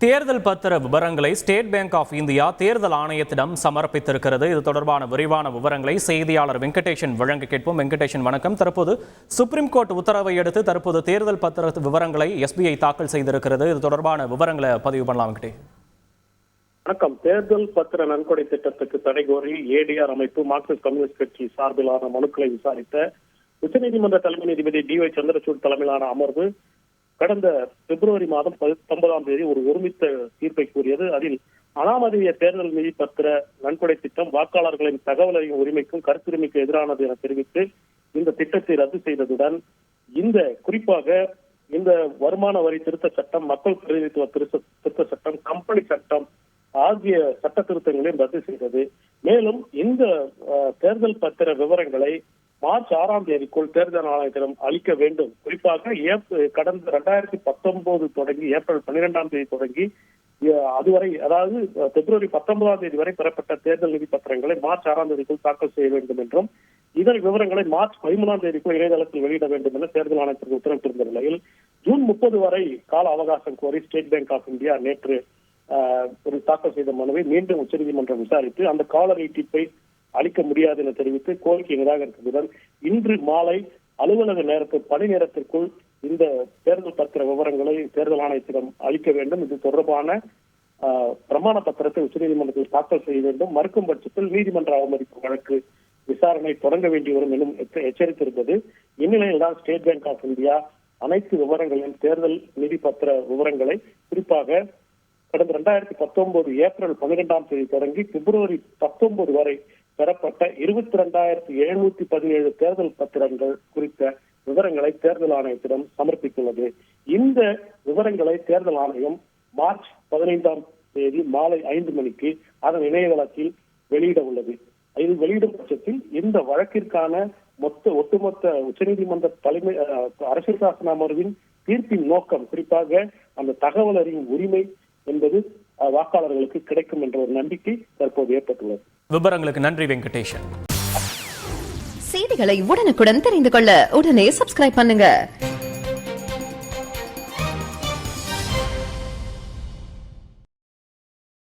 தேர்தல் பத்திர விவரங்களை ஸ்டேட் பேங்க் ஆஃப் இந்தியா தேர்தல் ஆணையத்திடம் சமர்ப்பித்திருக்கிறது. இது தொடர்பான விரிவான விவரங்களை செய்தியாளர் வெங்கடேஷன் வழங்க கேட்போம். வெங்கடேஷன் வணக்கம். தற்போது சுப்ரீம் கோர்ட் உத்தரவை அடுத்து தற்போது தேர்தல் பத்திர விவரங்களை SBI தாக்கல் செய்திருக்கிறது. இது தொடர்பான விவரங்களை பதிவு பண்ணலாம் வெங்கடேஷ். வணக்கம். தேர்தல் பத்திர நன்கொடை திட்டத்துக்கு தடை கோரி ADR அமைப்பு மார்க்சிஸ்ட் கம்யூனிஸ்ட் கட்சி சார்பிலான மனுக்களை விசாரித்த உச்சநீதிமன்ற தலைமை நீதிபதி DY சந்திரசூட் தலைமையிலான அமர்வு கடந்த பிப்ரவரி மாதம் 19ஆம் தேதி ஒரு ஒருமித்த தீர்ப்பை கூறியது. அதில் அனாமதேய தேர்தல் நிதி பத்திர நன்கொடை திட்டம் வாக்காளர்களின் தகவல் அறியும் உரிமைக்கும் கருத்துரிமைக்கும் எதிரானது என தெரிவித்து இந்த திட்டத்தை ரத்து செய்ததுடன் குறிப்பாக இந்த வருமான வரி திருத்த சட்டம், மக்கள் பிரதிநிதித்துவ திருத்த சட்டம், கம்பெனி சட்டம் ஆகிய சட்ட திருத்தங்களையும் ரத்து செய்தது. மேலும் இந்த தேர்தல் பத்திர விவரங்களை மார்ச் 6ஆம் தேதிக்குள் தேர்தல் ஆணையத்திடம் அளிக்க வேண்டும். குறிப்பாக கடந்த 2019 தொடங்கி ஏப்ரல் 12ஆம் தேதி தொடங்கி அதுவரை, அதாவது பிப்ரவரி 19ஆம் தேதி வரை பெறப்பட்ட தேர்தல் நிதி பத்திரங்களை மார்ச் 6ஆம் தேதிக்குள் தாக்கல் செய்ய வேண்டும் என்றும் இதன் விவரங்களை மார்ச் 13ஆம் தேதிக்குள் இணையதளத்தில் வெளியிட வேண்டும் என தேர்தல் ஆணையத்திற்கு உத்தரவிட்டிருந்த நிலையில் ஜூன் 30 வரை கால அவகாசம் கோரி ஸ்டேட் பேங்க் ஆஃப் இந்தியா நேற்று ஒரு தாக்கல் செய்த மனுவை மீண்டும் உச்சநீதிமன்றம் விசாரித்து அந்த கால நீட்டிப்பை அளிக்க முடியாது என தெரிவித்து கோரிக்கை நிராகரித்ததுடன் இன்று மாலை அலுவலக பணி நேரத்திற்குள் இந்த தேர்தல் பத்திர விவரங்களை தேர்தல் ஆணையத்திடம் அளிக்க வேண்டும். இது தொடர்பான பிரமாண பத்திரத்தை உச்சநீதிமன்றத்தில் தாக்கல் செய்ய வேண்டும். மறுக்கும் பட்சத்தில் நீதிமன்ற அவமதிப்பு வழக்கு விசாரணை தொடங்க வேண்டி வரும் எனும் எச்சரித்திருந்தது. இந்நிலையில் தான் ஸ்டேட் பேங்க் ஆஃப் இந்தியா அனைத்து விவரங்களையும் தேர்தல் நிதி பத்திர விவரங்களை குறிப்பாக கடந்த 2019 ஏப்ரல் 12ஆம் தேதி தொடங்கி பிப்ரவரி 19 வரை பெறப்பட்ட 22,717 தேர்தல் பத்திரங்கள் குறித்த விவரங்களை தேர்தல் ஆணையத்திடம் சமர்ப்பித்துள்ளது. இந்த விவரங்களை தேர்தல் ஆணையம் மார்ச் 15ஆம் தேதி மாலை 5 மணிக்கு அதன் இணையதளத்தில் வெளியிட உள்ளது. இது வெளியிடும் பட்சத்தில் இந்த வழக்கிற்கான ஒட்டுமொத்த உச்சநீதிமன்ற தலைமை அரசியல் சாசன அமர்வின் தீர்ப்பின் நோக்கம் குறிப்பாக அந்த தகவல் அறியும் உரிமை என்பது வாக்காளர்களுக்கு கிடைக்கும் என்ற ஒரு நம்பிக்கை தற்போது ஏற்பட்டுள்ளது. விவரங்களுக்கு நன்றி வெங்கடேஷன். செய்திகளை உடனுக்குடன் தெரிந்து கொள்ள உடனே சப்ஸ்கிரைப் பண்ணுங்க.